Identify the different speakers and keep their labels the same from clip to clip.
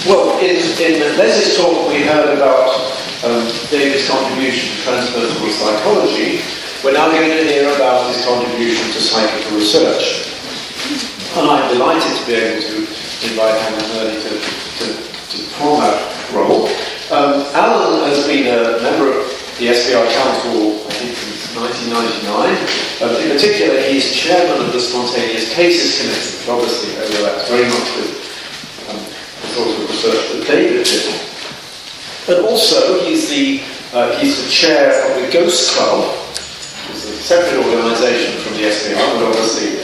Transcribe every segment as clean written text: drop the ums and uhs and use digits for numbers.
Speaker 1: Well, in Leslie's talk we heard about David's contribution to transpersonal psychology. We're now going to hear about his contribution to psychical research. And I'm delighted to be able to invite Alan Murdie to perform that role. Alan has been a member of the SBI Council, I think, since 1999. In particular, he's chairman of the Spontaneous Cases Committee, which obviously overlaps very much with the sort of research that David did. But also, he's the chair of the Ghost Club. It's a separate organisation from the SBI, but obviously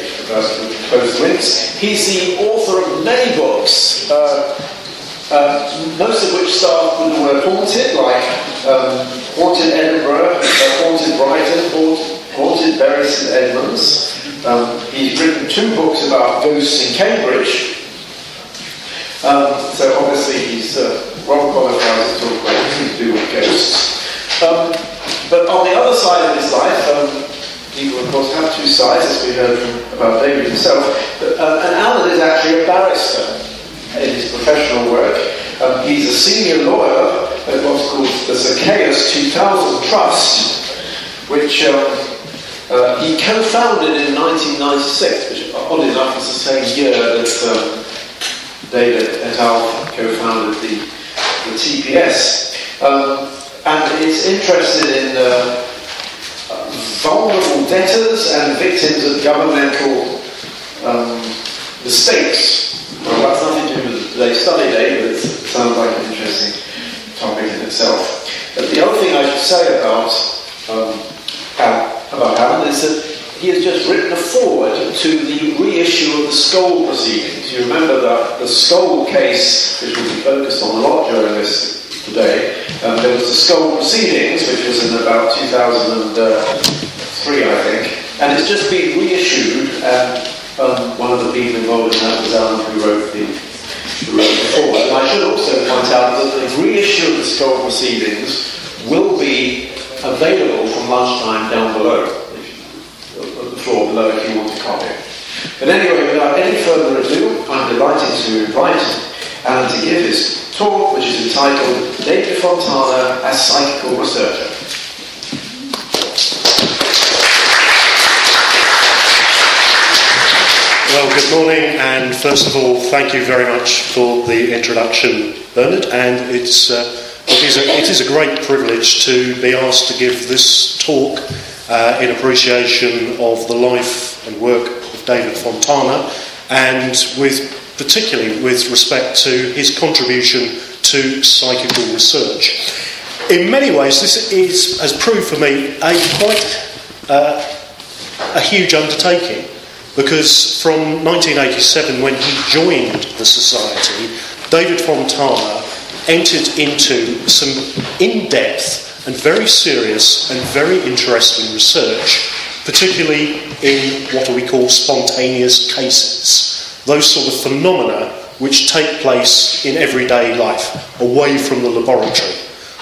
Speaker 1: close links. He's the author of many books, most of which start with the word haunted, like Haunted Edinburgh, Haunted Brighton, Haunted Bury St Edmunds. He's written 2 books about ghosts in Cambridge. So obviously he's well qualified to talk about anything to do with ghosts. But on the other side of his life, people of course have 2 sides, as we heard about David himself. And Alan is actually a barrister in his professional work. He's a senior lawyer at what's called the Zacchaeus 2000 Trust, which he co-founded in 1996, which oddly enough is the same year that David et al. Co-founded the TPS. And it's interested in vulnerable debtors and victims of governmental mistakes. Well, that's nothing to do with today's study day, but it sounds like an interesting topic in itself. But the other thing I should say about Alan is that he has just written a foreword to the reissue of the Skol proceedings. You remember that the Skol case, which will be focused on a lot during this today, there was the Skol proceedings, which was in about 2003, I think, and it's just been reissued, and one of the people involved in that was Alan, who wrote the foreword. And I should also point out that the reissue of the Skol proceedings will be available from lunchtime down below, on the floor below, if you want to copy it. But anyway, without any further ado, I'm delighted to invite Alan to give his talk, which is entitled David Fontana as Psychical Researcher.
Speaker 2: Well, good morning, and first of all, thank you very much for the introduction, Bernard, and it is a great privilege to be asked to give this talk in appreciation of the life and work of David Fontana, and particularly with respect to his contribution to psychical research. In many ways, this has proved for me a huge undertaking, because from 1987, when he joined the Society, David Fontana entered into some in-depth and very serious and very interesting research, particularly in what we call spontaneous cases, those sort of phenomena which take place in everyday life, away from the laboratory.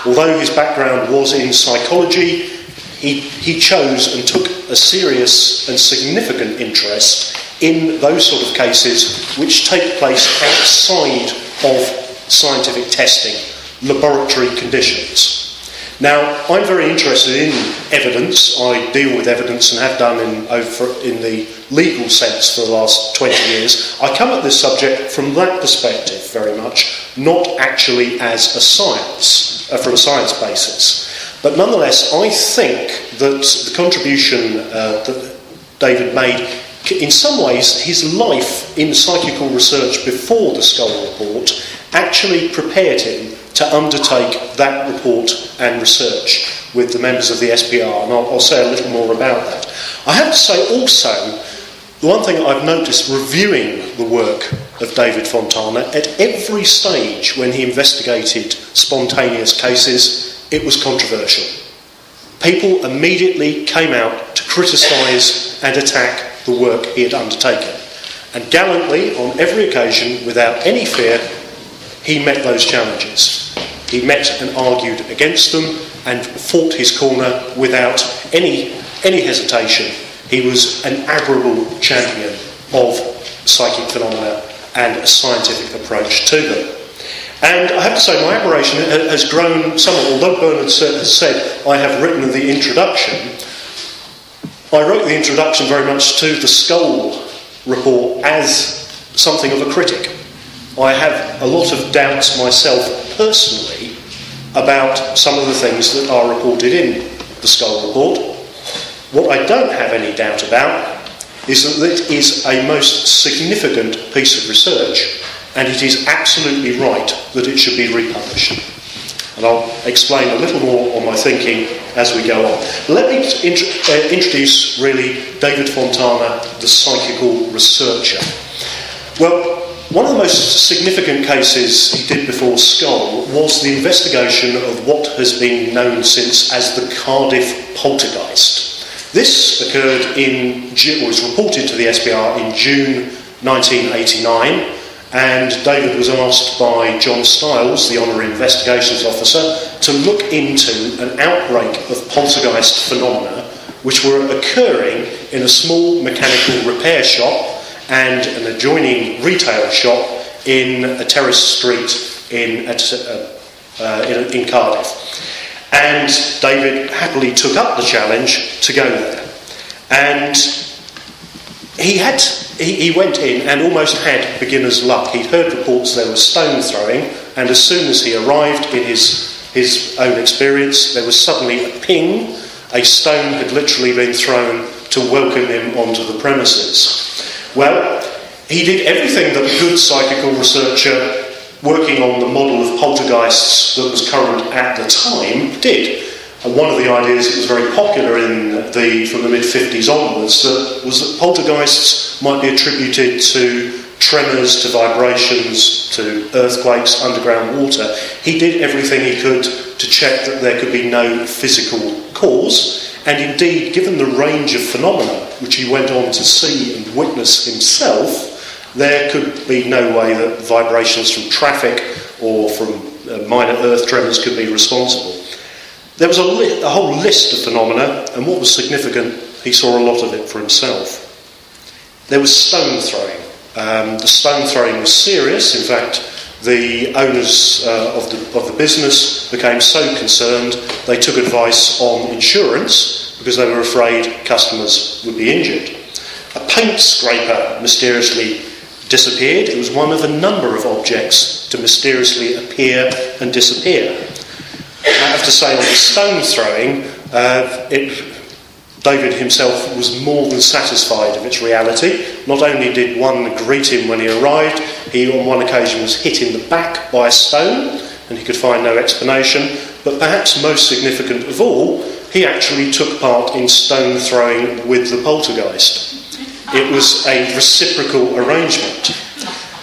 Speaker 2: Although his background was in psychology, he chose and took a serious and significant interest in those sort of cases which take place outside of scientific testing, laboratory conditions. Now, I'm very interested in evidence. I deal with evidence and have done in the legal sense for the last 20 years. I come at this subject from that perspective very much, not actually as a science, from a science basis. But nonetheless, I think that the contribution that David made, in some ways, his life in psychical research before the Skol report actually prepared him to undertake that report and research with the members of the SPR, and I'll say a little more about that. I have to say also, the one thing I've noticed reviewing the work of David Fontana, at every stage when he investigated spontaneous cases, it was controversial. People immediately came out to criticise and attack the work he had undertaken. And gallantly, on every occasion, without any fear, he met those challenges. He met and argued against them and fought his corner without any hesitation. He was an admirable champion of psychic phenomena and a scientific approach to them. And I have to say, my admiration has grown somewhat. Although Bernard has said I have written the introduction, I wrote the introduction very much to the Skol report as something of a critic. I have a lot of doubts myself personally about some of the things that are reported in the Skol report. What I don't have any doubt about is that it is a most significant piece of research, and it is absolutely right that it should be republished. And I'll explain a little more on my thinking as we go on. Let me introduce really David Fontana, the psychical researcher. Well, one of the most significant cases he did before Skol was the investigation of what has been known since as the Cardiff poltergeist. This occurred was reported to the SPR in June 1989, and David was asked by John Stiles, the Honorary Investigations Officer, to look into an outbreak of poltergeist phenomena which were occurring in a small mechanical repair shop and an adjoining retail shop in a terrace street in Cardiff. And David happily took up the challenge to go there. And he went in and almost had beginner's luck. He'd heard reports there was stone throwing, and as soon as he arrived, in his own experience, there was suddenly a ping. A stone had literally been thrown to welcome him onto the premises. Well, he did everything that a good psychical researcher working on the model of poltergeists that was current at the time did. And one of the ideas that was very popular from the mid-50s onwards was that poltergeists might be attributed to tremors, to vibrations, to earthquakes, underground water. He did everything he could to check that there could be no physical cause, and indeed, given the range of phenomena which he went on to see and witness himself, there could be no way that vibrations from traffic or from minor earth tremors could be responsible. There was a whole list of phenomena, and what was significant, he saw a lot of it for himself. There was stone throwing. The stone throwing was serious. In fact, the owners of the business became so concerned they took advice on insurance because they were afraid customers would be injured. A paint scraper mysteriously disappeared. It was one of a number of objects to mysteriously appear and disappear. I have to say, on the stone throwing, David himself was more than satisfied of its reality. Not only did one greet him when he arrived, he on one occasion was hit in the back by a stone, and he could find no explanation, but perhaps most significant of all, he actually took part in stone throwing with the poltergeist. It was a reciprocal arrangement.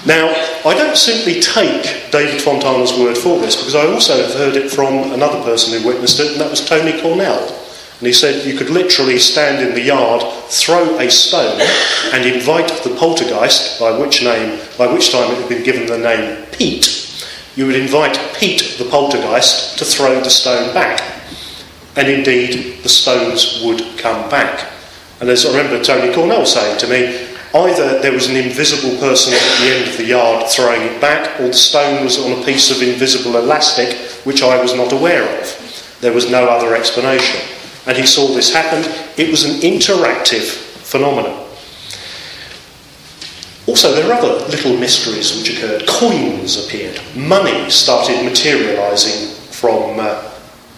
Speaker 2: Now, I don't simply take David Fontana's word for this, because I also have heard it from another person who witnessed it, and that was Tony Cornell. And he said you could literally stand in the yard, throw a stone, and invite the poltergeist, by which time it had been given the name Pete. You would invite Pete, the poltergeist, to throw the stone back. And indeed, the stones would come back. And as I remember Tony Cornell saying to me, either there was an invisible person at the end of the yard throwing it back, or the stone was on a piece of invisible elastic, which I was not aware of. There was no other explanation. And he saw this happen. It was an interactive phenomenon. Also, there are other little mysteries which occurred. Coins appeared. Money started materialising from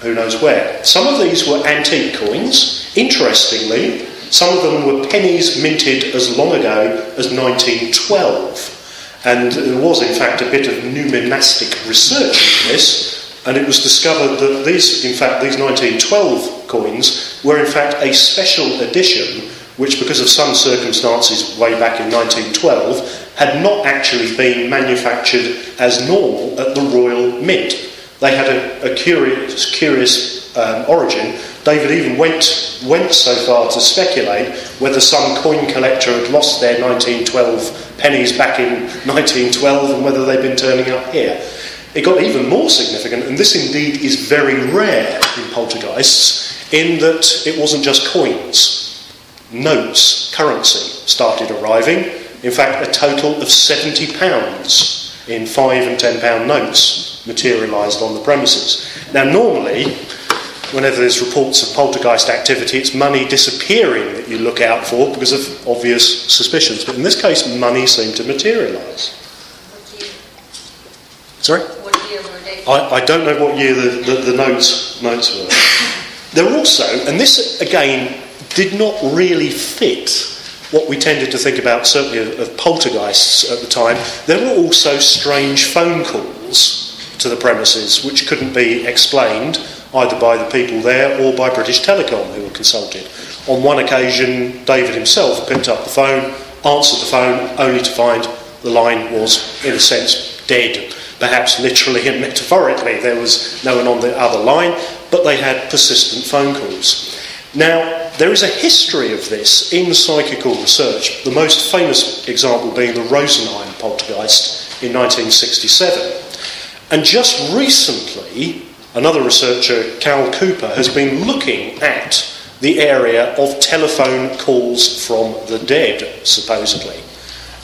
Speaker 2: who knows where. Some of these were antique coins. Interestingly, some of them were pennies minted as long ago as 1912. And there was, in fact, a bit of numismatic research into this, and it was discovered that these 1912 coins were, in fact, a special edition, which, because of some circumstances way back in 1912, had not actually been manufactured as normal at the Royal Mint. They had a curious origin. David even went so far to speculate whether some coin collector had lost their 1912 pennies back in 1912 and whether they'd been turning up here. It got even more significant, and this indeed is very rare in poltergeists, in that it wasn't just coins. Notes, currency, started arriving. In fact, a total of £70. in £5 and £10 notes materialised on the premises. Now, normally, whenever there's reports of poltergeist activity, it's money disappearing that you look out for because of obvious suspicions. But in this case, money seemed to materialise.
Speaker 3: What year?
Speaker 2: Sorry?
Speaker 3: What year were they?
Speaker 2: I don't know what year the notes were. There were also, and this again did not really fit what we tended to think about, certainly of poltergeists at the time, there were also strange phone calls to the premises which couldn't be explained either by the people there or by British Telecom who were consulted. On one occasion, David himself picked up the phone, answered the phone, only to find the line was, in a sense, dead. Perhaps literally and metaphorically, there was no one on the other line, but they had persistent phone calls. Now, there is a history of this in psychical research, the most famous example being the Rosenheim poltergeist in 1967. And just recently, another researcher, Cal Cooper, has been looking at the area of telephone calls from the dead, supposedly.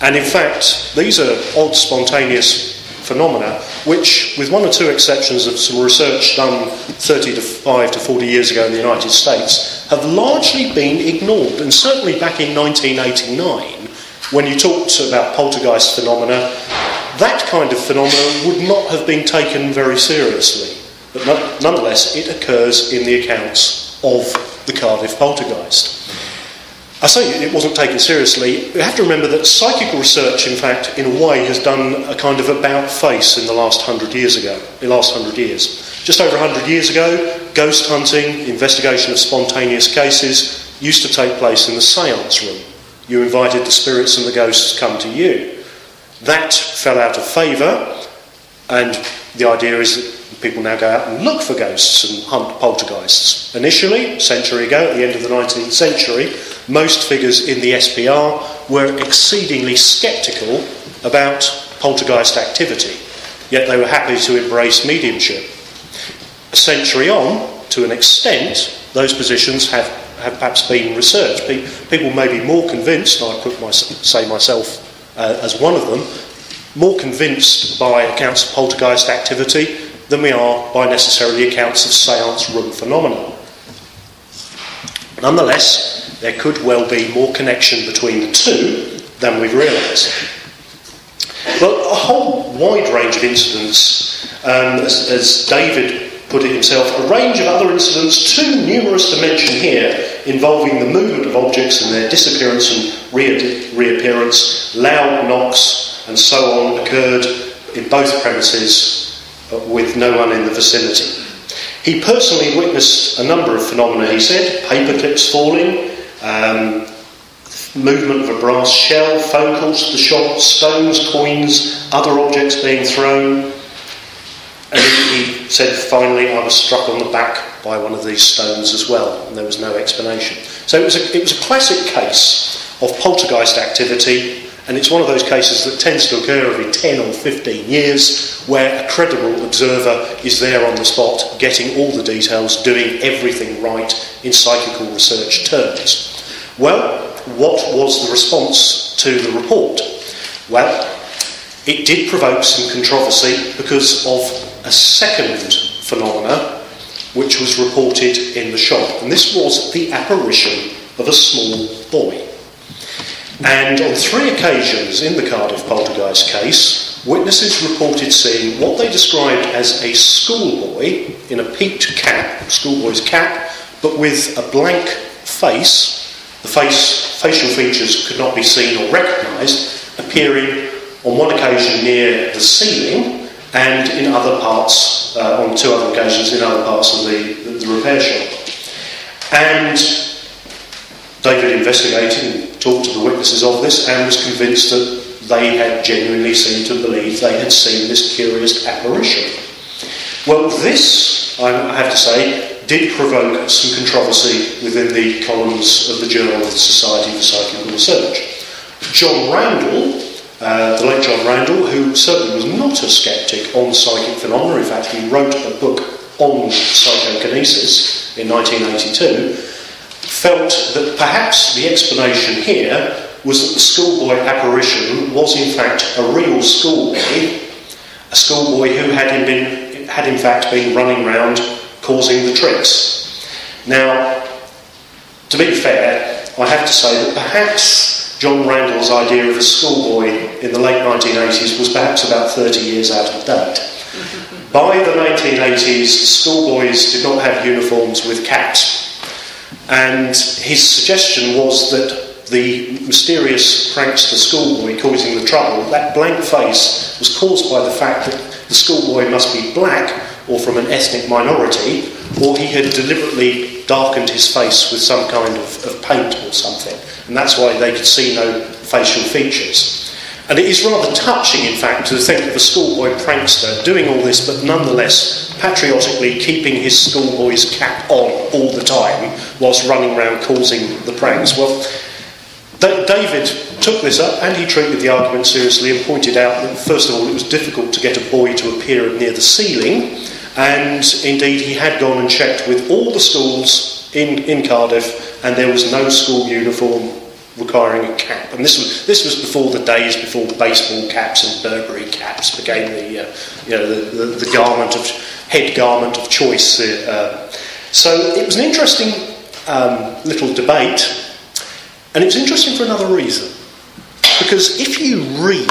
Speaker 2: And in fact, these are odd, spontaneous phenomena, which, with one or two exceptions of some research done 35 to 40 years ago in the United States, have largely been ignored. And certainly back in 1989, when you talked about poltergeist phenomena, that kind of phenomena would not have been taken very seriously. But nonetheless, it occurs in the accounts of the Cardiff poltergeist. I say it wasn't taken seriously. You have to remember that psychical research, in fact, in a way, has done a kind of about-face in the last 100 years. Just over 100 years ago, ghost hunting, investigation of spontaneous cases used to take place in the séance room. You invited the spirits and the ghosts to come to you. That fell out of favour, and the idea is that people now go out and look for ghosts and hunt poltergeists. Initially, a century ago, at the end of the 19th century, most figures in the SPR were exceedingly sceptical about poltergeist activity, yet they were happy to embrace mediumship. A century on, to an extent, those positions have perhaps been researched. People may be more convinced, I say myself as one of them, more convinced by accounts of poltergeist activity than we are by necessarily accounts of séance room phenomena. Nonetheless, there could well be more connection between the two than we've realised. Well, a whole wide range of incidents, as David put it himself, a range of other incidents, too numerous to mention here, involving the movement of objects and their disappearance and reappearance, loud knocks and so on, occurred in both premises with no one in the vicinity. He personally witnessed a number of phenomena, he said: paper clips falling, movement of a brass shell, phone calls to the shop, stones, coins, other objects being thrown. And he said, finally, I was struck on the back by one of these stones as well, and there was no explanation. So it was a classic case of poltergeist activity, and it's one of those cases that tends to occur every 10 or 15 years, where a credible observer is there on the spot, getting all the details, doing everything right in psychical research terms. Well, what was the response to the report? Well, it did provoke some controversy because of a second phenomena which was reported in the shop, and this was the apparition of a small boy. And on 3 occasions in the Cardiff poltergeist case, witnesses reported seeing what they described as a schoolboy in a peaked cap, schoolboy's cap, but with a blank face. The facial features could not be seen or recognised, appearing on one occasion near the ceiling and in other parts, on 2 other occasions, in other parts of the repair shop. And David investigated and talked to the witnesses of this and was convinced that they had genuinely seemed to believe they had seen this curious apparition. Well, this, I have to say, did provoke some controversy within the columns of the Journal of the Society for Psychical Research. John Randall, the late John Randall, who certainly was not a sceptic on psychic phenomena, in fact he wrote a book on psychokinesis in 1982, felt that perhaps the explanation here was that the schoolboy apparition was in fact a real schoolboy a schoolboy who had in fact been running around causing the tricks. Now, to be fair, I have to say that perhaps John Randall's idea of a schoolboy in the late 1980s was perhaps about 30 years out of date. By the 1980s, schoolboys did not have uniforms with caps, and his suggestion was that the mysterious prankster schoolboy causing the trouble, that blank face was caused by the fact that the schoolboy must be black or from an ethnic minority, or he had deliberately darkened his face with some kind of paint or something, and that's why they could see no facial features. And it is rather touching, in fact, to think of a schoolboy prankster doing all this, but nonetheless patriotically keeping his schoolboy's cap on all the time whilst running around causing the pranks. Well, David took this up and he treated the argument seriously and pointed out that, first of all, it was difficult to get a boy to appear near the ceiling, and indeed he had gone and checked with all the schools in Cardiff, and there was no school uniform requiring a cap. And this was before the days before baseball caps and Burberry caps became the garment of head garment of choice. So it was an interesting little debate. And it was interesting for another reason, because if you read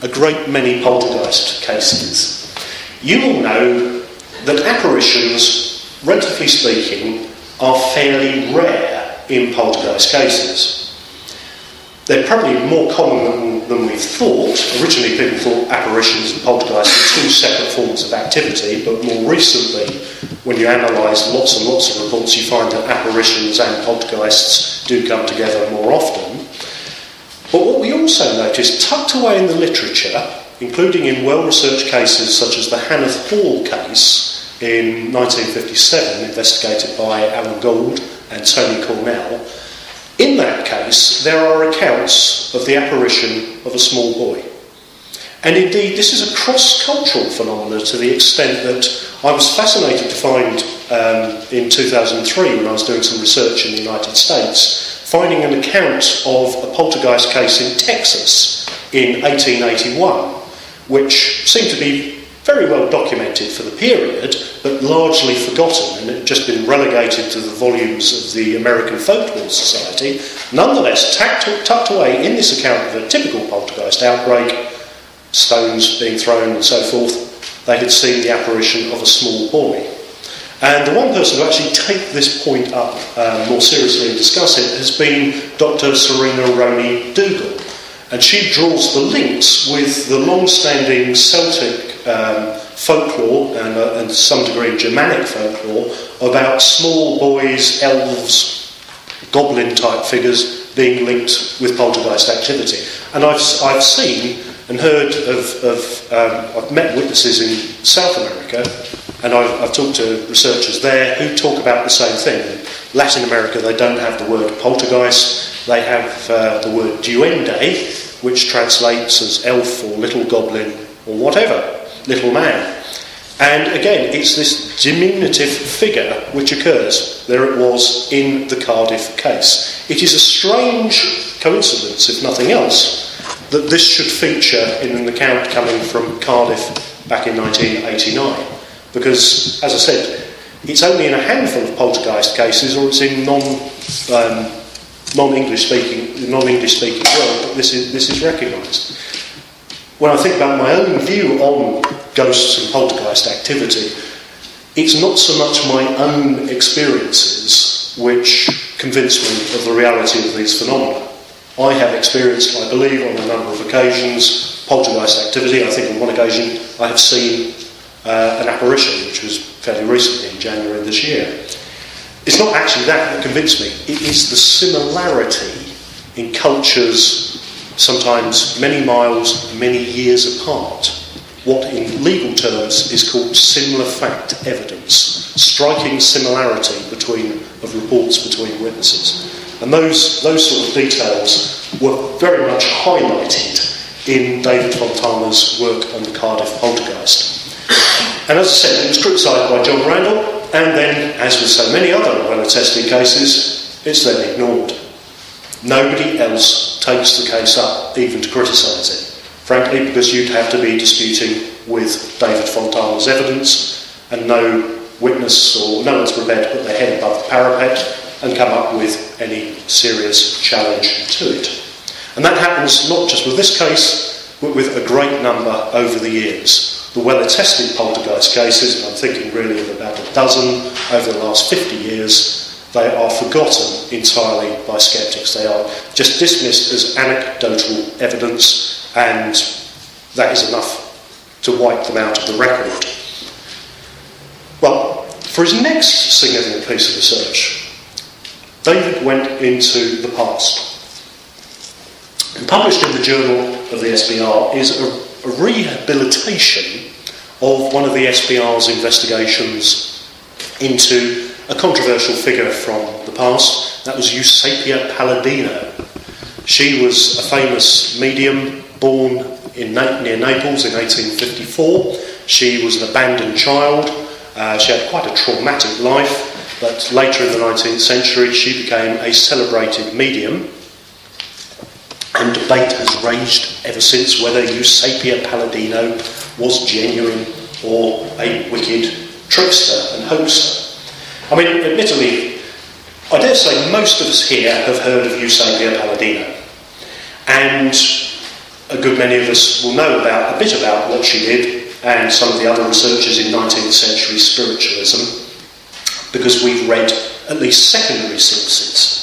Speaker 2: a great many poltergeist cases, you will know that apparitions, relatively speaking, are fairly rare in poltergeist cases. They're probably more common than we thought. Originally people thought apparitions and poltergeists were two separate forms of activity, but more recently, when you analyse lots and lots of reports, you find that apparitions and poltergeists do come together more often. But what we also noticed, tucked away in the literature, including in well-researched cases such as the Hanneth Hall case in 1957, investigated by Alan Gould and Tony Cornell, in that case there are accounts of the apparition of a small boy. And indeed, this is a cross-cultural phenomenon to the extent that I was fascinated to find in 2003, when I was doing some research in the United States, finding an account of a poltergeist case in Texas in 1881, which seemed to be very well documented for the period, but largely forgotten, and it had just been relegated to the volumes of the American Folklore Society. Nonetheless, tucked away in this account of a typical poltergeist outbreak, stones being thrown and so forth, they had seen the apparition of a small boy. And the one person who actually take this point up more seriously and discuss it has been Dr. Serena Roney Dougal. And she draws the links with the long-standing Celtic folklore and to some degree Germanic folklore about small boys, elves, goblin-type figures being linked with poltergeist activity. And I've seen and heard I've met witnesses in South America, and I've talked to researchers there who talk about the same thing. In Latin America, they don't have the word poltergeist, they have the word duende, which translates as elf or little goblin or whatever, little man. And again, it's this diminutive figure which occurs. There it was in the Cardiff case. It is a strange coincidence, if nothing else, that this should feature in an account coming from Cardiff back in 1989. Because, as I said, it's only in a handful of poltergeist cases, or it's in non-English speaking world that this is recognised. When I think about my own view on ghosts and poltergeist activity, it's not so much my own experiences which convince me of the reality of these phenomena. I have experienced, I believe, on a number of occasions, poltergeist activity. I think on one occasion I have seen an apparition, which was fairly recently, in January this year. It's not actually that convinced me. It is the similarity in cultures, sometimes many miles, many years apart. What in legal terms is called similar fact evidence. Striking similarity of reports between witnesses. And those sort of details were very much highlighted in David Fontana's work on the Cardiff poltergeist. And as I said, it was criticised by John Randall, and then, as with so many other well-attested cases, it's then ignored. Nobody else takes the case up, even to criticise it. Frankly, because you'd have to be disputing with David Fontana's evidence, and no witness or no one's prepared to put their head above the parapet and come up with any serious challenge to it. And that happens not just with this case, but with a great number over the years. The well-attested poltergeist cases, and I'm thinking really of about a dozen over the last 50 years, they are forgotten entirely by sceptics. They are just dismissed as anecdotal evidence, and that is enough to wipe them out of the record. Well, for his next significant piece of research, David went into the past. And published in the Journal of the SBR is a rehabilitation of one of the SBR's investigations into a controversial figure from the past. That was Eusapia Palladino. She was a famous medium born near Naples in 1854. She was an abandoned child. She had quite a traumatic life, but later in the 19th century she became a celebrated medium. And debate has raged ever since whether Eusapia Palladino was genuine or a wicked trickster and hoaxer. I mean, admittedly, I dare say most of us here have heard of Eusapia Palladino, and a good many of us will know a bit about what she did and some of the other researchers in 19th century spiritualism, because we've read at least secondary sources.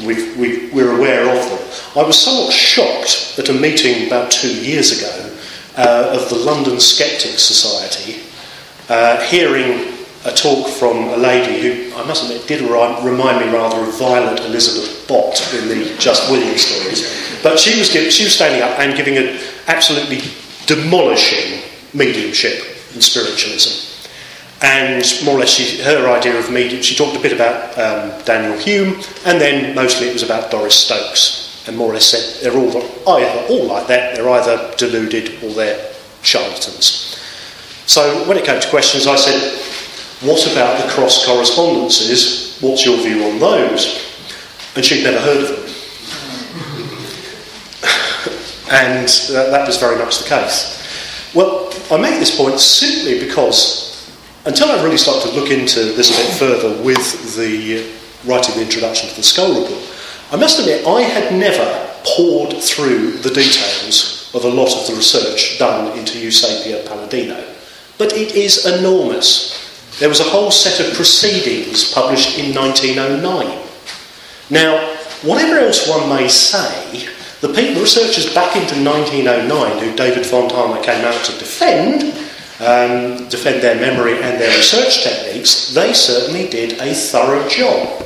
Speaker 2: We're aware of them. I was somewhat shocked at a meeting about 2 years ago of the London Skeptics Society, hearing a talk from a lady who, I must admit, did remind me rather of Violet Elizabeth Bott in the Just William stories. But she was standing up and giving an absolutely demolishing mediumship and spiritualism. And more or less her idea of medium, she talked a bit about Daniel Hume, and then mostly it was about Doris Stokes, and more or less said they're all like that, they're either deluded or they're charlatans. So when it came to questions, I said, what about the cross correspondences? What's your view on those? And she'd never heard of them. And that was very much the case. Well, I make this point simply because until I really started to look into this a bit further with the writing the introduction to the Skol report, I must admit I had never pored through the details of a lot of the research done into Eusapia Palladino. But it is enormous. There was a whole set of proceedings published in 1909. Now, whatever else one may say, the researchers back into 1909 who David Fontana came out to defend their memory and their research techniques, they certainly did a thorough job.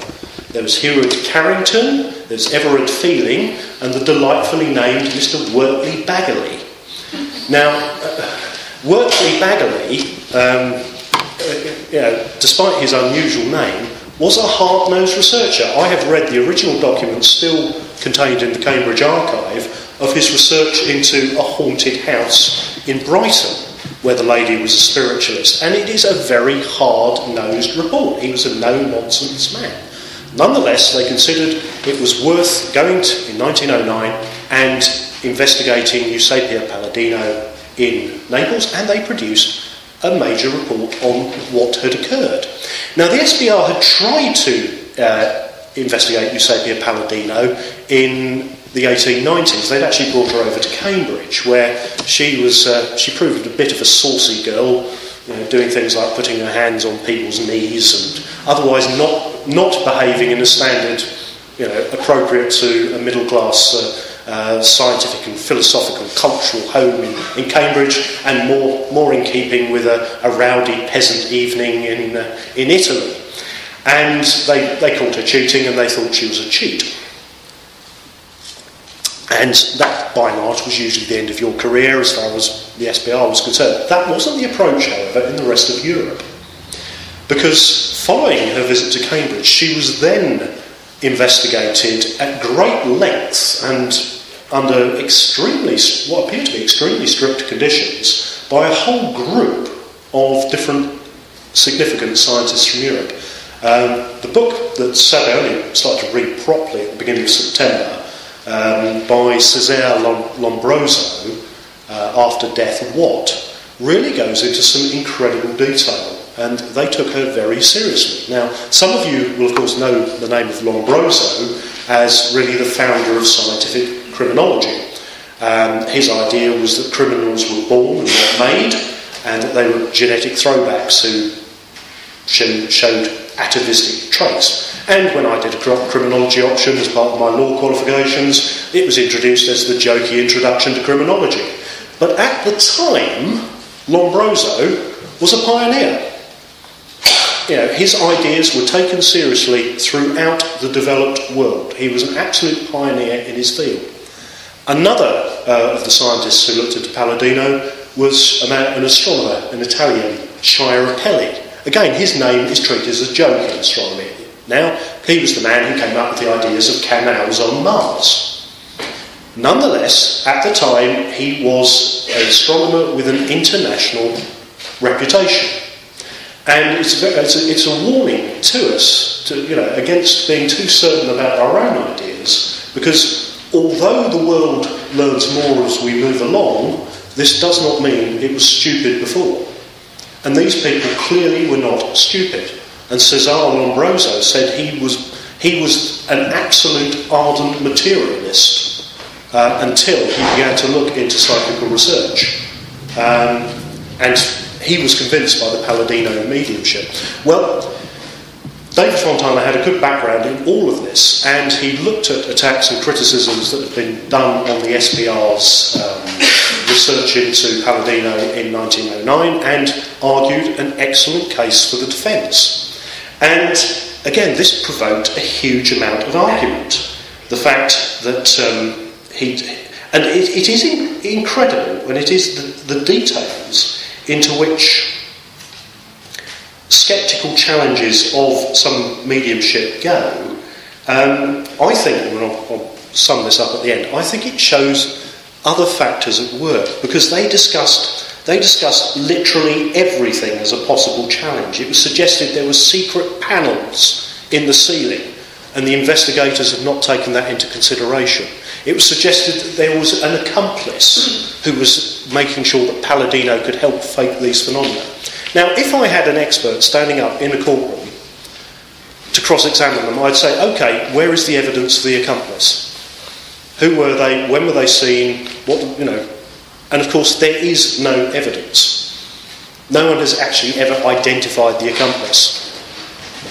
Speaker 2: There was Heward Carrington, there's Everard Feeling, and the delightfully named Mr. Wortley Baggerly. Now, Wortley Baggerly, despite his unusual name, was a hard-nosed researcher. I have read the original documents still contained in the Cambridge archive of his research into a haunted house in Brighton, where the lady was a spiritualist, and it is a very hard-nosed report. He was a no-nonsense man. Nonetheless, they considered it was worth going in 1909 and investigating Eusapia Palladino in Naples, and they produced a major report on what had occurred. Now, the SBR had tried to investigate Eusapia Palladino in the 1890s. They'd actually brought her over to Cambridge, where she proved a bit of a saucy girl, doing things like putting her hands on people's knees and otherwise not behaving in a standard, appropriate to a middle-class scientific and philosophical cultural home in Cambridge, and more in keeping with a rowdy peasant evening in Italy. And they called her cheating, and they thought she was a cheat. And that, by and large, was usually the end of your career as far as the SBR was concerned. That wasn't the approach, however, in the rest of Europe. Because following her visit to Cambridge, she was then investigated at great length and under what appeared to be extremely strict conditions by a whole group of different significant scientists from Europe. The book that Sabe only started to read properly at the beginning of September, by Cesare Lombroso, After Death What, really goes into some incredible detail, and they took her very seriously. Now, some of you will of course know the name of Lombroso as really the founder of scientific criminology. His idea was that criminals were born and not made, and that they were genetic throwbacks who showed atavistic traits. And when I did a criminology option as part of my law qualifications, it was introduced as the jokey introduction to criminology. But at the time, Lombroso was a pioneer. You know, his ideas were taken seriously throughout the developed world. He was an absolute pioneer in his field. Another of the scientists who looked at Palladino was an astronomer, an Italian, Schiaparelli. Again, his name is treated as a joke in astronomy. Now, he was the man who came up with the ideas of canals on Mars. Nonetheless, at the time, he was an astronomer with an international reputation. And it's a warning to us, against being too certain about our own ideas, because although the world learns more as we move along, this does not mean it was stupid before. And these people clearly were not stupid. And Cesare Lombroso said he was an absolute ardent materialist until he began to look into psychical research. And he was convinced by the Palladino mediumship. Well, David Fontana had a good background in all of this, and he looked at attacks and criticisms that had been done on the SPR's research into Palladino in 1909 and argued an excellent case for the defence. And again, this provoked a huge amount of argument. The fact that it is incredible, and it is the details into which sceptical challenges of some mediumship go. I think, and I'll sum this up at the end, I think it shows other factors at work, because they discussed literally everything as a possible challenge. It was suggested there were secret panels in the ceiling, and the investigators had not taken that into consideration. It was suggested that there was an accomplice who was making sure that Palladino could help fake these phenomena. Now, if I had an expert standing up in a courtroom to cross-examine them, I'd say, OK, where is the evidence of the accomplice? Who were they? When were they seen? And of course, there is no evidence. No one has actually ever identified the accomplice.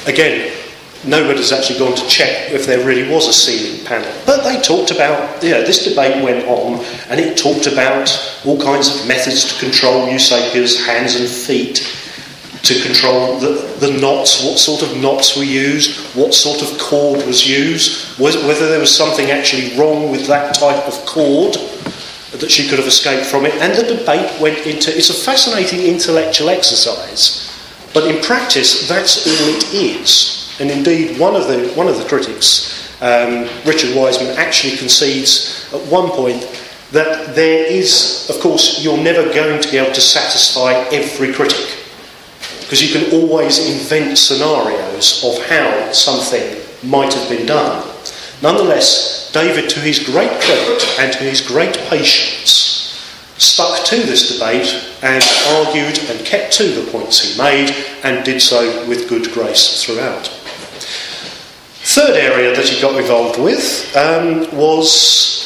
Speaker 2: Again, nobody has actually gone to check if there really was a ceiling panel. But they talked about, this debate went on, and it talked about all kinds of methods to control Eusapia's hands and feet, to control the knots, what sort of knots were used, what sort of cord was used, whether there was something actually wrong with that type of cord, that she could have escaped from it. And the debate went into... It's a fascinating intellectual exercise, but in practice, that's all it is. And indeed, one of the critics, Richard Wiseman, actually concedes at one point that there is, of course, you're never going to be able to satisfy every critic, because you can always invent scenarios of how something might have been done. Nonetheless, David, to his great credit and to his great patience, stuck to this debate and argued and kept to the points he made, and did so with good grace throughout. Third area that he got involved with was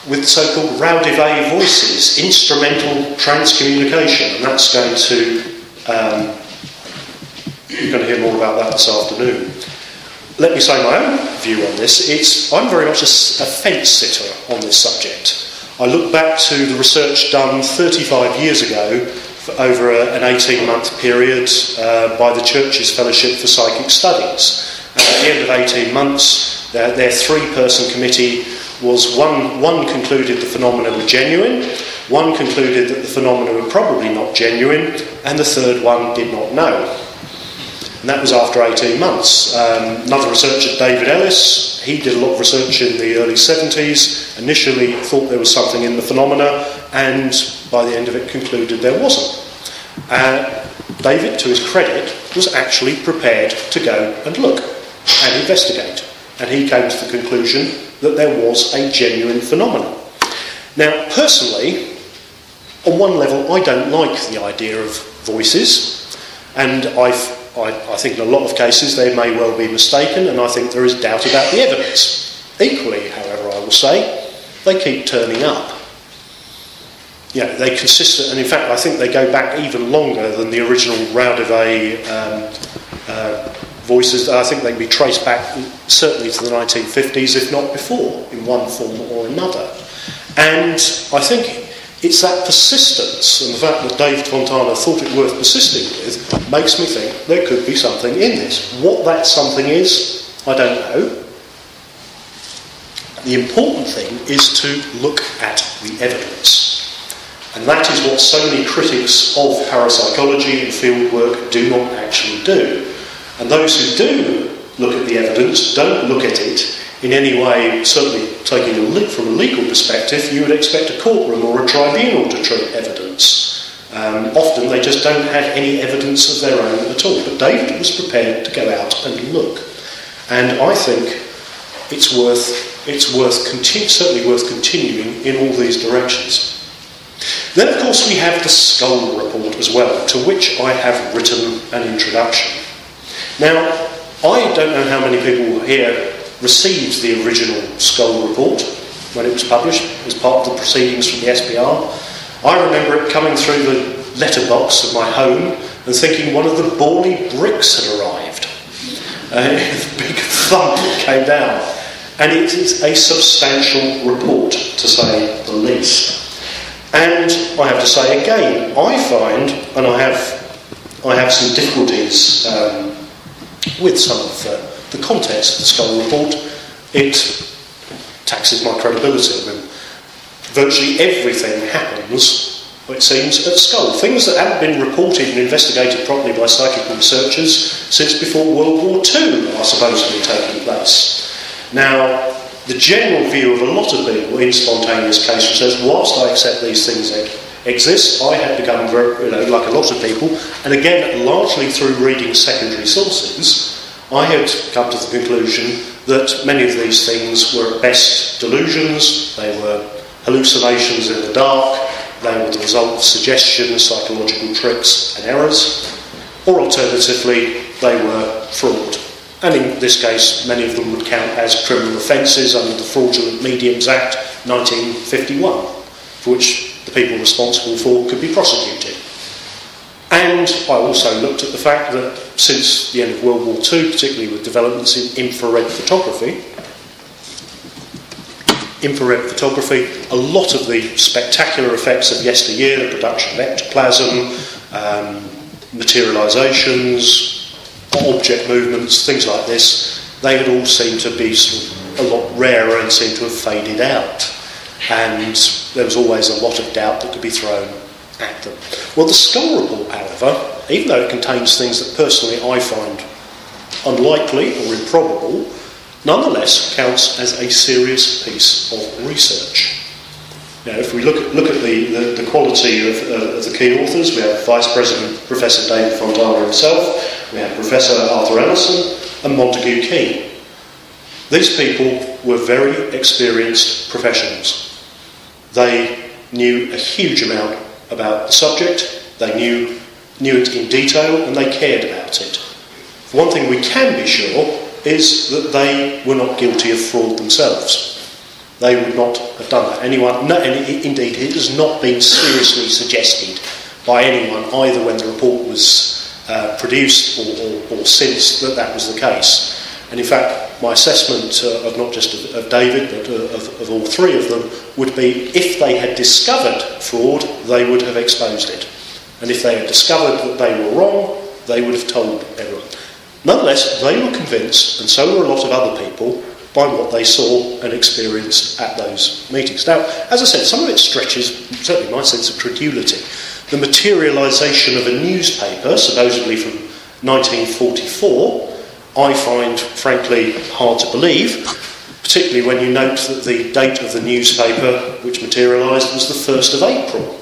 Speaker 2: with so-called Raudive voices, instrumental transcommunication, and that's going to... you're going to hear more about that this afternoon. Let me say my own view on this. I'm very much a fence sitter on this subject. I look back to the research done 35 years ago over an 18-month period by the Church's Fellowship for Psychic Studies. And at the end of 18 months, their three-person committee was one concluded the phenomena were genuine, one concluded that the phenomena were probably not genuine, and the third one did not know. And that was after 18 months. Another researcher, David Ellis, he did a lot of research in the early 70s, initially thought there was something in the phenomena, and by the end of it concluded there wasn't. David, to his credit, was actually prepared to go and look and investigate, and he came to the conclusion that there was a genuine phenomenon. Now, personally, on one level, I don't like the idea of voices, and I think in a lot of cases they may well be mistaken, and I think there is doubt about the evidence. Equally, however, I will say, they keep turning up. Yeah, they consist, and in fact I think they go back even longer than the original Raudive voices. I think they can be traced back certainly to the 1950s, if not before, in one form or another. And I think it's that persistence and the fact that David Fontana thought it worth persisting with makes me think there could be something in this. What that something is, I don't know. The important thing is to look at the evidence. And that is what so many critics of parapsychology and fieldwork do not actually do. And those who do look at the evidence don't look at it in any way, certainly taking from a legal perspective, you would expect a courtroom or a tribunal to treat evidence. Often they just don't have any evidence of their own at all. But David was prepared to go out and look. And I think it's certainly worth continuing in all these directions. Then, of course, we have the Skol report as well, to which I have written an introduction. Now, I don't know how many people here received the original Skol report when it was published as part of the proceedings from the SPR. I remember it coming through the letterbox of my home and thinking one of the Borley bricks had arrived. A big thump came down. And it is a substantial report, to say the least. And I have to say again, I find, and I have some difficulties with some of the contents of the Skol report. It taxes my credibility. I mean, virtually everything happens, it seems, at Skol. Things that haven't been reported and investigated properly by psychical researchers since before World War II are supposedly taking place. Now, the general view of a lot of people in spontaneous cases says, whilst I accept these things exist, I had become very, like a lot of people, and again, largely through reading secondary sources, I had come to the conclusion that many of these things were at best delusions, they were hallucinations in the dark, they were the result of suggestions, psychological tricks and errors, or alternatively, they were fraud. And in this case, many of them would count as criminal offences under the Fraudulent Mediums Act 1951, for which the people responsible for could be prosecuted. And I also looked at the fact that since the end of World War II, particularly with developments in infrared photography, a lot of the spectacular effects of yesteryear, the production of ectoplasm, materialisations, object movements, things like this, they had all seemed to be sort of a lot rarer and seemed to have faded out. And there was always a lot of doubt that could be thrown at them. Well, the Skol report, however, even though it contains things that personally I find unlikely or improbable, nonetheless counts as a serious piece of research. Now, if we look at the quality of the key authors, we have Vice President Professor David Fontana himself, we have Professor Arthur Ellison and Montague Key. These people were very experienced professionals. They knew a huge amount about the subject, they knew it in detail, and they cared about it. One thing we can be sure is that they were not guilty of fraud themselves. They would not have done that. Indeed, it has not been seriously suggested by anyone, either when the report was produced or since, that was the case. And in fact, my assessment of not just of David, but of all three of them, would be if they had discovered fraud, they would have exposed it. And if they had discovered that they were wrong, they would have told everyone. Nonetheless, they were convinced, and so were a lot of other people, by what they saw and experienced at those meetings. Now, as I said, some of it stretches, certainly my sense of credulity. The materialisation of a newspaper, supposedly from 1944, I find, frankly, hard to believe, particularly when you note that the date of the newspaper which materialised was the 1st of April.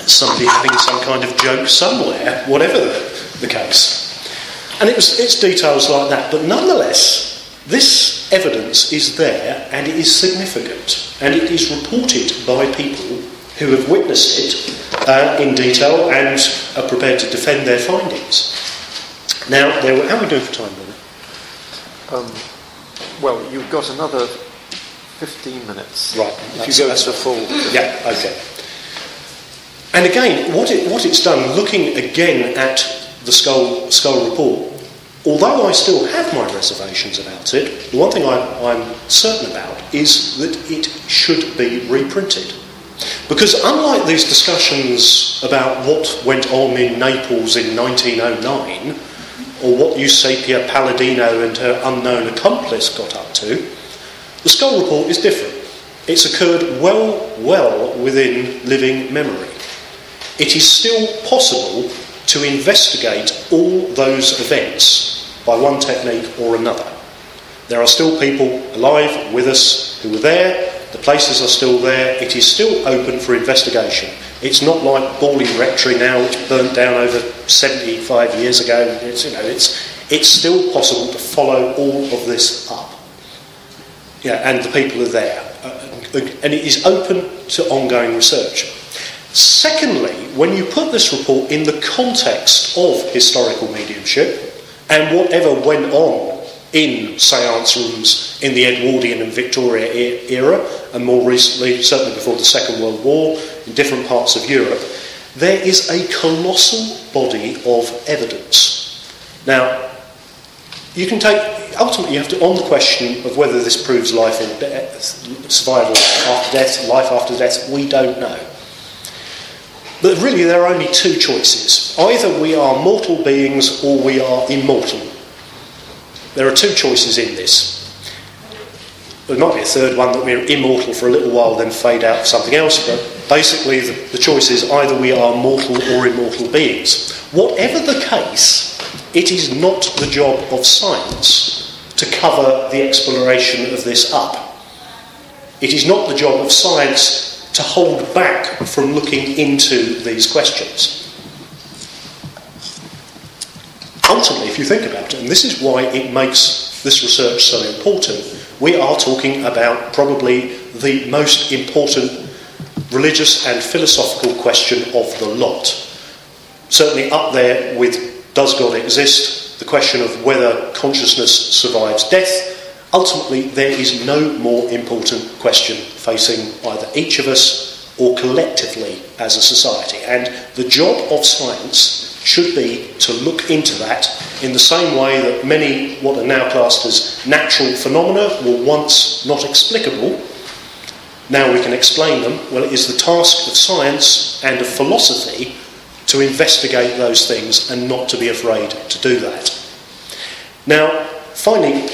Speaker 2: Somebody having some kind of joke somewhere, whatever the case. And it's details like that, but nonetheless, this evidence is there and it is significant, and it is reported by people who have witnessed it in detail and are prepared to defend their findings. Now, how are we doing for time, Murdie?
Speaker 4: Well, you've got another 15 minutes.
Speaker 2: Right.
Speaker 4: If you go to the full...
Speaker 2: Yeah, okay. And again, what it's done, looking again at the Skol report, although I still have my reservations about it, the one thing I'm certain about is that it should be reprinted. Because unlike these discussions about what went on in Naples in 1909, or what Eusapia Palladino and her unknown accomplice got up to, the Skol report is different. It's occurred well within living memory. It is still possible to investigate all those events by one technique or another. There are still people alive with us who were there. The places are still there. It is still open for investigation. It's not like Bawley Rectory now, which burnt down over 75 years ago. It's still possible to follow all of this up. Yeah, and the people are there. And it is open to ongoing research. Secondly, when you put this report in the context of historical mediumship and whatever went on in seance rooms in the Edwardian and Victoria era, and more recently, certainly before the Second World War, in different parts of Europe, there is a colossal body of evidence. Now, ultimately you have to, on the question of whether this proves life or death, survival after death, life after death, we don't know. But really there are only two choices. Either we are mortal beings or we are immortal. There are two choices in this. There might be a third one, that we're immortal for a little while then fade out for something else, but basically the choice is either we are mortal or immortal beings. Whatever the case, it is not the job of science to cover the exploration of this up. It is not the job of science to hold back from looking into these questions. Ultimately, if you think about it, and this is why it makes this research so important, we are talking about probably the most important religious and philosophical question of the lot. Certainly up there with does God exist, the question of whether consciousness survives death. Ultimately, there is no more important question facing either each of us or collectively as a society. And the job of science should be to look into that in the same way that many what are now classed as natural phenomena were once not explicable. Now we can explain them. Well, it is the task of science and of philosophy to investigate those things and not to be afraid to do that. Now, finally,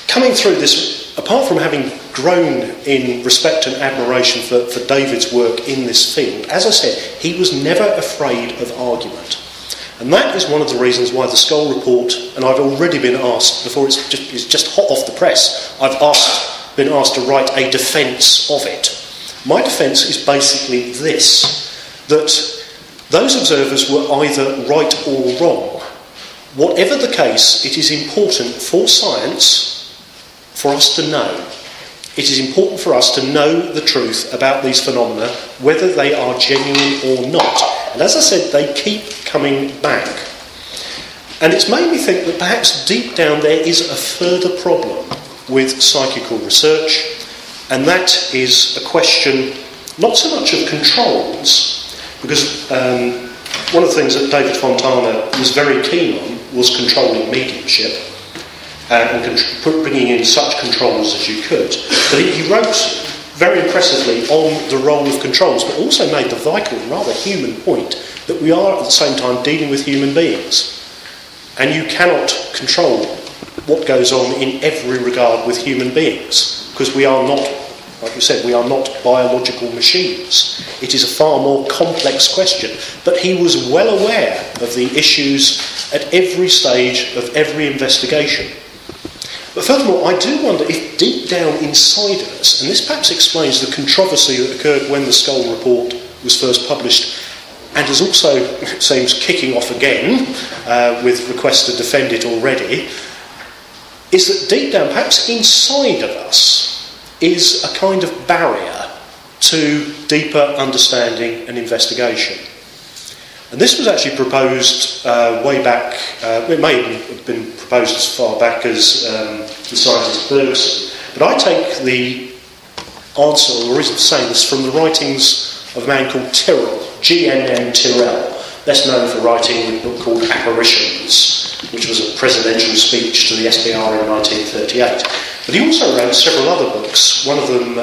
Speaker 2: coming through this, apart from having grown in respect and admiration for David's work in this field, as I said, he was never afraid of argument. And that is one of the reasons why the Skol report, and I've already been asked, before it's just hot off the press, I've been asked to write a defence of it. My defence is basically this, that those observers were either right or wrong. Whatever the case, it is important for science for us to know. It is important for us to know the truth about these phenomena, whether they are genuine or not. And as I said, they keep coming back. And it's made me think that perhaps deep down there is a further problem with psychical research, and that is a question not so much of controls, because one of the things that David Fontana was very keen on was controlling mediumship and bringing in such controls as you could. But he wrote very impressively on the role of controls, but also made the vital and rather human point that we are at the same time dealing with human beings. And you cannot control what goes on in every regard with human beings, because we are not, like you said, we are not biological machines. It is a far more complex question. But he was well aware of the issues at every stage of every investigation. But furthermore, I do wonder if deep down inside of us, and this perhaps explains the controversy that occurred when the Skol report was first published, and is also, it seems, kicking off again with requests to defend it already, is that deep down, perhaps inside of us, is a kind of barrier to deeper understanding and investigation. And this was actually proposed way back, it may have been proposed as far back as the scientist Bergson, but I take the answer, or the reason for saying this, from the writings of a man called Tyrrell, G.N.M. Tyrrell, best known for writing a book called Apparitions, which was a presidential speech to the SPR in 1938. But he also wrote several other books, one of them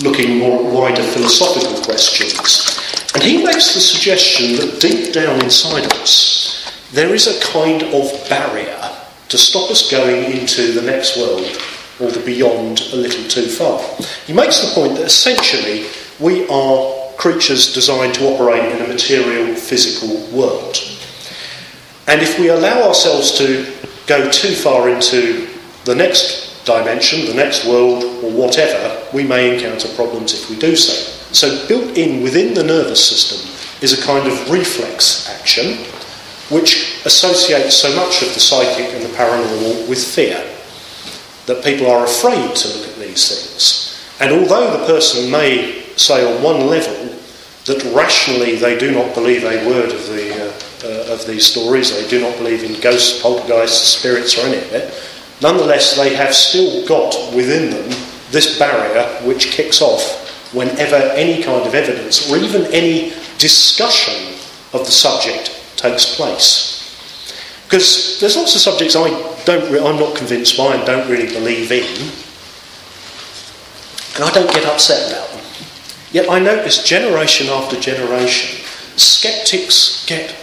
Speaker 2: looking more at wider philosophical questions. And he makes the suggestion that deep down inside of us, there is a kind of barrier to stop us going into the next world or the beyond a little too far. He makes the point that essentially we are creatures designed to operate in a material, physical world. And if we allow ourselves to go too far into the next dimension, the next world, or whatever, we may encounter problems if we do so. So built in within the nervous system is a kind of reflex action which associates so much of the psychic and the paranormal with fear, that people are afraid to look at these things. And although the person may say on one level that rationally they do not believe a word of these stories, they do not believe in ghosts, poltergeists, spirits or any of it, nonetheless they have still got within them this barrier which kicks off whenever any kind of evidence or even any discussion of the subject takes place. Because there's lots of subjects I'm not convinced by and don't really believe in, and I don't get upset about them. Yet I notice generation after generation, sceptics get...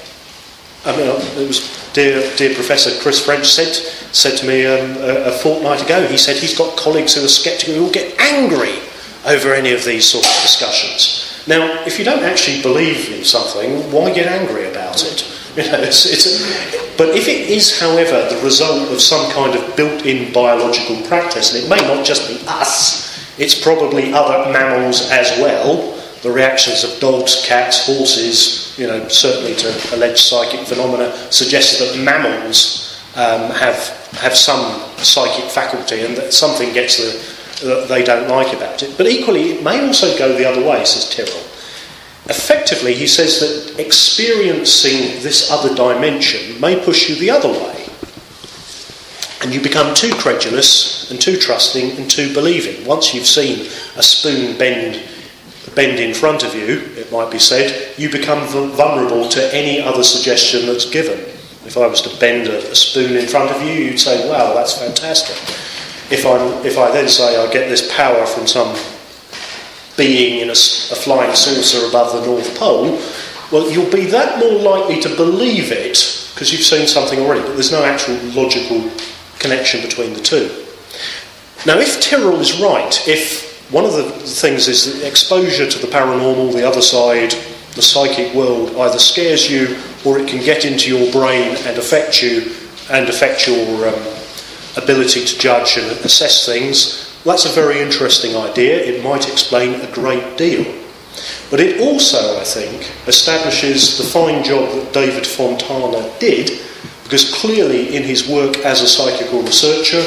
Speaker 2: it was dear Professor Chris French said to me a fortnight ago, he said he's got colleagues who are sceptical who will get angry over any of these sorts of discussions. Now, if you don't actually believe in something, why get angry about it? But if it is, however, the result of some kind of built-in biological practice, and it may not just be us, it's probably other mammals as well, the reactions of dogs, cats, horses, certainly to alleged psychic phenomena, suggests that mammals have some psychic faculty and that something gets that they don't like about it. But equally, it may also go the other way, says Tyrrell. Effectively, he says that experiencing this other dimension may push you the other way. And you become too credulous and too trusting and too believing. Once you've seen a spoon bend in front of you, it might be said, you become vulnerable to any other suggestion that's given. If I was to bend a spoon in front of you, you'd say, wow, that's fantastic. If I then say I get this power from some being in a flying saucer above the North Pole, well, you'll be that more likely to believe it because you've seen something already, but there's no actual logical connection between the two. Now, if Tyrrell is right, if one of the things is that exposure to the paranormal, the other side, the psychic world either scares you or it can get into your brain and affect you and affect your ability to judge and assess things, that's a very interesting idea. It might explain a great deal. But it also, I think, establishes the fine job that David Fontana did, because clearly in his work as a psychical researcher,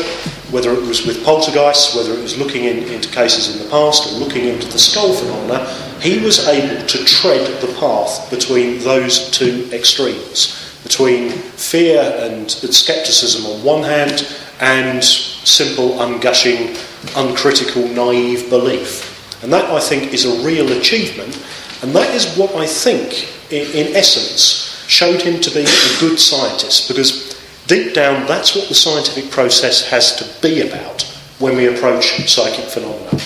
Speaker 2: whether it was with poltergeists, whether it was looking into cases in the past or looking into the Skol phenomena, he was able to tread the path between those two extremes, between fear and scepticism on one hand and simple, ungushing, uncritical, naive belief. And that, I think, is a real achievement, and that is what I think, in essence, showed him to be a good scientist, because deep down that's what the scientific process has to be about when we approach psychic phenomena.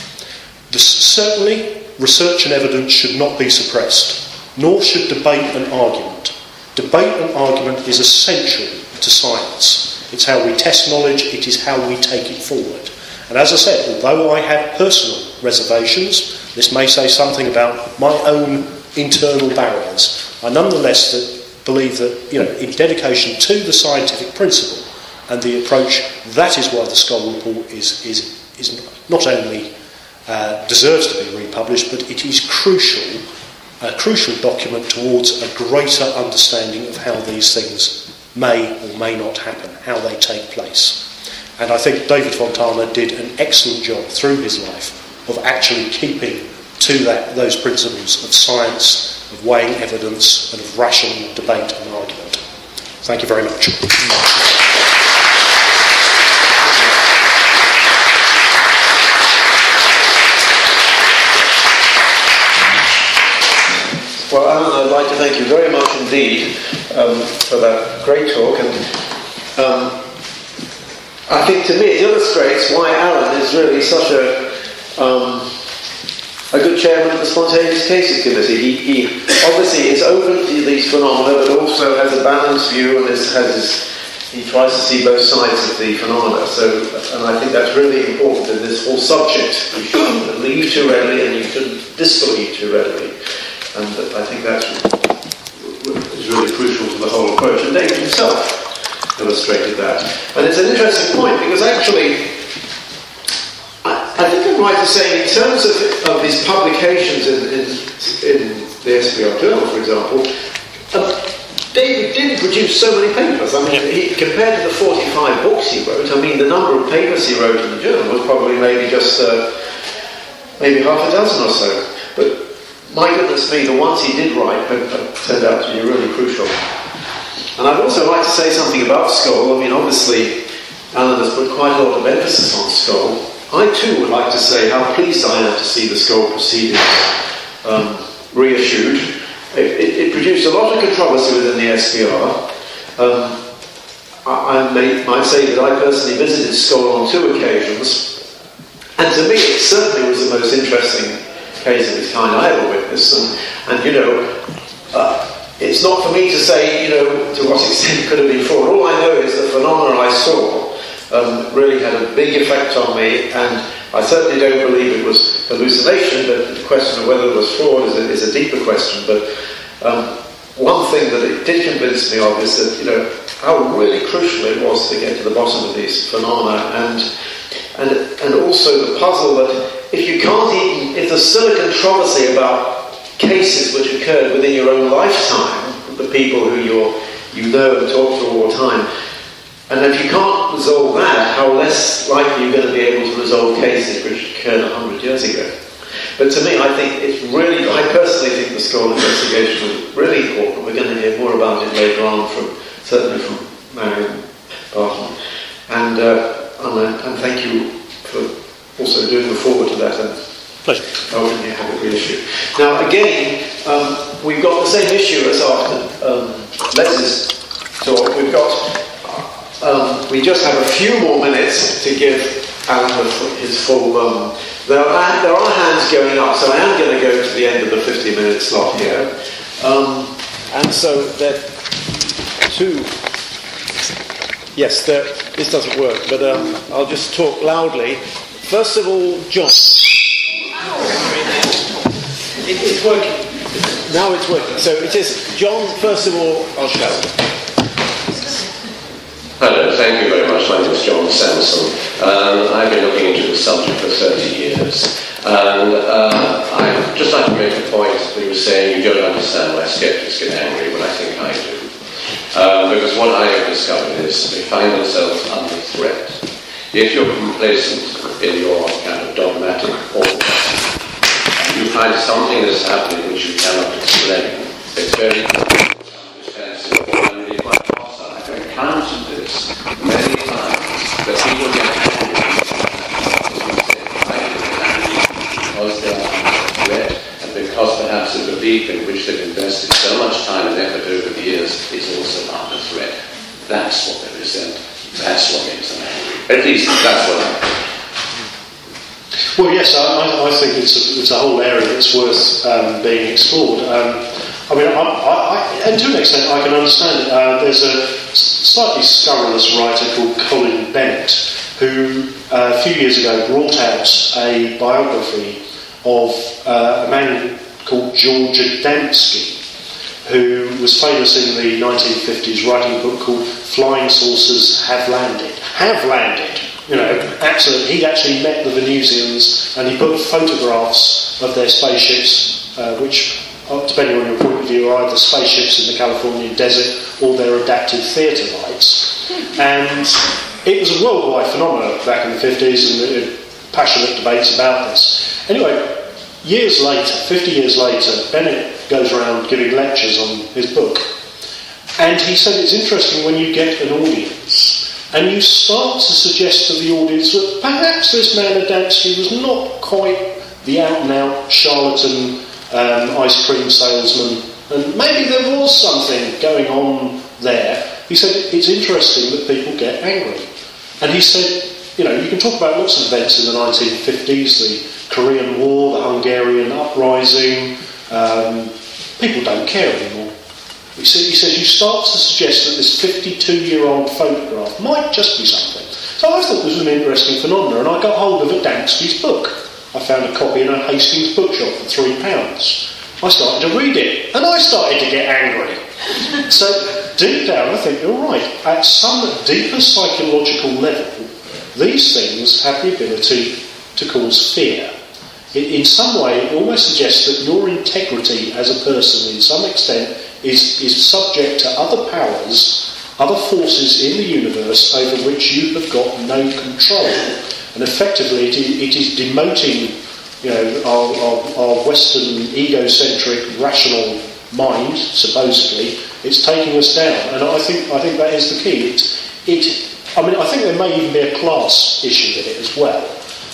Speaker 2: Certainly, research and evidence should not be suppressed, nor should debate and argument. Debate and argument is essential to science. It's how we test knowledge, it is how we take it forward. And as I said, although I have personal reservations, this may say something about my own internal barriers, I nonetheless believe that, in dedication to the scientific principle and the approach, that is why the Skol report is not only deserves to be republished, but it is a crucial document towards a greater understanding of how these things may or may not happen, how they take place. And I think David Fontana did an excellent job through his life of actually keeping to those principles of science, of weighing evidence, and of rational debate and argument. Thank you very much.
Speaker 1: Well, Alan, I'd like to thank you very much indeed for that great talk, and I think to me it illustrates why Alan is really such a good chairman of the Spontaneous Cases Committee. He obviously is open to these phenomena, but also has a balanced view, and he tries to see both sides of the phenomena. And I think that's really important in this whole subject. You shouldn't believe too readily, and you shouldn't disbelieve too readily. And I think that is really crucial to the whole approach. And David himself illustrated that. And it's an interesting point, because actually, I think I'm right to say, in terms of his publications in the SPR Journal, for example, David didn't produce so many papers. I mean, compared to the 45 books he wrote, I mean, the number of papers he wrote in the journal was probably maybe just maybe half a dozen or so. But my goodness me, the ones he did write have turned out to be really crucial. And I'd also like to say something about Skol. I mean, obviously, Alan has put quite a lot of emphasis on Skol. I too would like to say how pleased I am to see the Skol proceedings reissued. It produced a lot of controversy within the SPR. I might say that I personally visited Skol on 2 occasions, and to me it certainly was the most interesting case of its kind I ever witnessed. And you know, it's not for me to say, you know, to what extent it could have been fraud. All I know is the phenomena I saw really had a big effect on me, and I certainly don't believe it was hallucination, but the question of whether it was fraud is a deeper question. But one thing that it did convince me of is that, you know, how really crucial it was to get to the bottom of these phenomena, and also the puzzle that if there's still a controversy about cases which occurred within your own lifetime, the people who you know and talk to all the time, and if you can't resolve that, how less likely you're going to be able to resolve cases which occurred 100 years ago. But to me, I think I personally think the Skol investigation was really important. We're going to hear more about it later on, certainly from Marion Barton. And thank you for also doing the forward to that. And
Speaker 2: pleasure.
Speaker 1: Hoping you have it reissued. Now, again, we've got the same issue as after Les's talk. We just have a few more minutes to give Alan his full. There are hands going up, so I am going to go to the end of the 50-minute slot here. And so there are 2. Yes, this doesn't work, but I'll just talk loudly. First of all, John. It's working. Now it's working. So it is John. First of all, I'll show.
Speaker 5: Hello, thank you very much. My name is John Sanson. I've been looking into the subject for 30 years. And I'd just like to make a point that you were saying you don't understand why skeptics get angry when I think I do. Because what I have discovered is they find themselves under threat. If you're complacent in your kind of dogmatic order, and you find something that's happening which you cannot explain, it's very defensive and really quite hostile. I've encountered this many times, that people get angry because they are under threat, and because perhaps the belief in which they've invested so much time and effort over the years is also under threat. That's what they resent. That's what makes them angry. At least that's what I think.
Speaker 2: Well, yes, I think it's a whole area that's worth being explored. I mean, and to an extent, I can understand it. There's a slightly scurrilous writer called Colin Bennett, who a few years ago brought out a biography of a man called George Adamski, who was famous in the 1950s, writing a book called Flying Saucers Have Landed. Have landed. You know, absolutely. He actually met the Venusians, and he put photographs of their spaceships, which, depending on your point of view, are either spaceships in the Californian desert or their adaptive theatre lights. And it was a worldwide phenomenon back in the 50s, and passionate debates about this. Anyway, years later, 50 years later, Bennett goes around giving lectures on his book. And he said it's interesting when you get an audience and you start to suggest to the audience that perhaps this man Adamski was not quite the out-and-out charlatan ice cream salesman, and maybe there was something going on there. He said it's interesting that people get angry. And he said, you know, you can talk about lots of events in the 1950s, the Korean War, the Hungarian uprising, people don't care anymore. He said you start to suggest that this 52-year-old photograph might just be something. So I thought this was an interesting phenomenon, and I got hold of Adamski's book. I found a copy in a Hastings bookshop for £3. I started to read it, and I started to get angry. So deep down, I think you're right. At some deeper psychological level, these things have the ability to cause fear. In some way, it almost suggests that your integrity as a person, in some extent, is subject to other powers, other forces in the universe over which you have got no control. And effectively, it is demoting, you know, our Western egocentric, rational mind. Supposedly, it's taking us down, and I think that is the key. I think there may even be a class issue with it as well.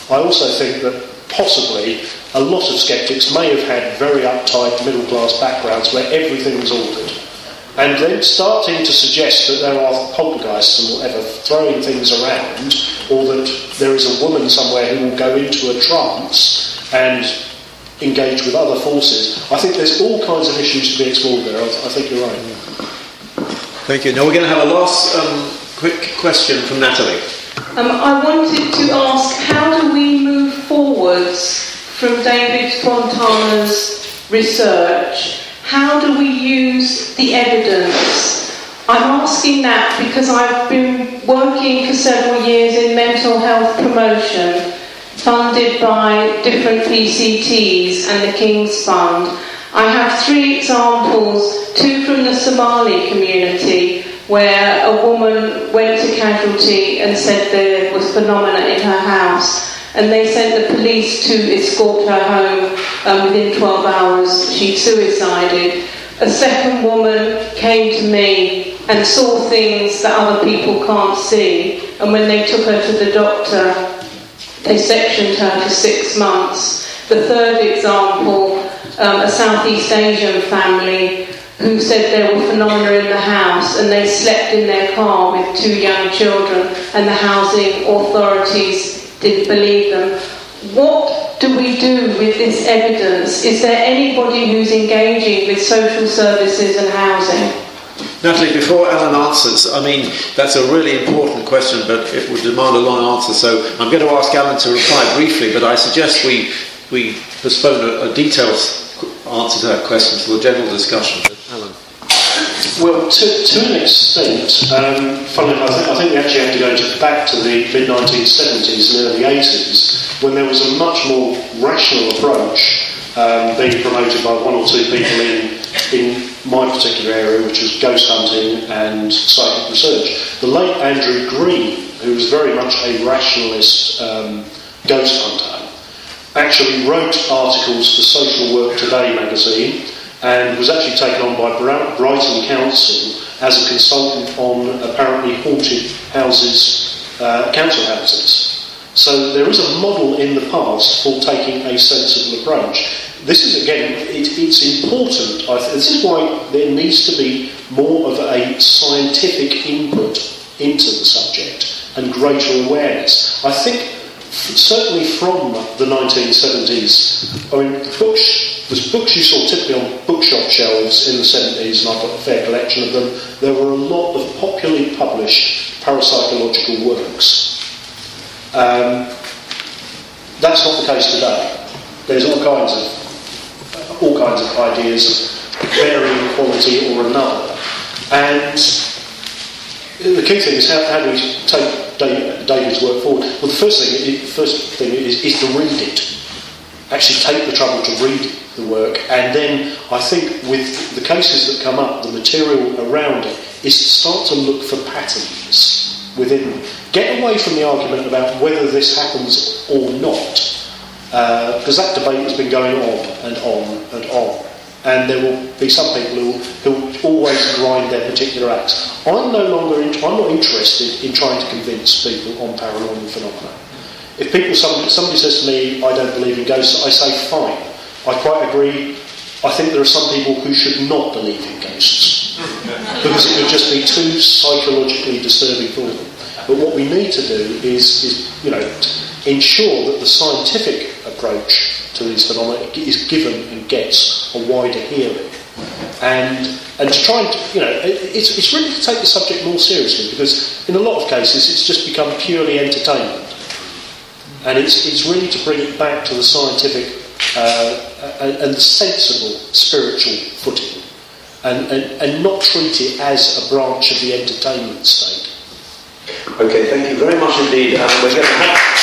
Speaker 2: I also think that possibly a lot of sceptics may have had very uptight middle-class backgrounds where everything was ordered. And then starting to suggest that there are poltergeists and whatever throwing things around, or that there is a woman somewhere who will go into a trance and engage with other forces. I think there's all kinds of issues to be explored there. I think you're right.
Speaker 6: Thank you. Now we're going to have a last quick question from Natalie.
Speaker 7: I wanted to ask, how do we move forwards from David Fontana's research? How do we use the evidence? I'm asking that because I've been working for several years in mental health promotion, funded by different PCTs and the King's Fund. I have 3 examples, 2 from the Somali community, where a woman went to casualty and said there was phenomena in her house, and they sent the police to escort her home. Within 12 hours she'd suicided. A second woman came to me and saw things that other people can't see, and when they took her to the doctor, they sectioned her for 6 months. The third example, a Southeast Asian family who said there were phenomena in the house, and they slept in their car with 2 young children, and the housing authorities didn't believe them. What do we do with this evidence? Is there anybody who's engaging with social services and housing?
Speaker 6: Natalie, before Alan answers, I mean, that's a really important question, but it would demand a long answer, so I'm going to ask Alan to reply briefly, but I suggest we postpone a detailed answer to that question for the general discussion. Alan.
Speaker 2: Well, to an extent, funnily enough, I think we actually have to go back to the mid-1970s and early 80s, when there was a much more rational approach being promoted by 1 or 2 people in my particular area, which was ghost hunting and psychic research. The late Andrew Green, who was very much a rationalist ghost hunter, actually wrote articles for Social Work Today magazine, and was actually taken on by Brighton Council as a consultant on apparently haunted houses, council houses. So there is a model in the past for taking a sensible approach. This is, again, it's important. This is why there needs to be more of a scientific input into the subject and greater awareness. I think certainly from the 1970s, I mean, the books you saw typically on bookshop shelves in the 70s, and I've got a fair collection of them, there were a lot of popularly published parapsychological works. That's not the case today. There's all kinds of ideas of varying quality or another. And the key thing is how do we take David's work forward? Well, the first thing is to read it. Actually take the trouble to read the work, and then I think with the cases that come up, the material around it is to start to look for patterns. get away from the argument about whether this happens or not, because that debate has been going on and on and on. And there will be some people who always grind their particular axe. I'm not interested in trying to convince people on paranormal phenomena. If somebody says to me, I don't believe in ghosts, I say, fine. I quite agree. I think there are some people who should not believe in ghosts because it would just be too psychologically disturbing for them. But what we need to do is ensure that the scientific approach to these phenomena is given and gets a wider hearing, and to try and it's really to take the subject more seriously, because in a lot of cases it's just become purely entertainment, and it's really to bring it back to the scientific and the sensible spiritual footing, and not treat it as a branch of the entertainment state.
Speaker 1: Okay, thank you very much indeed. We're going to have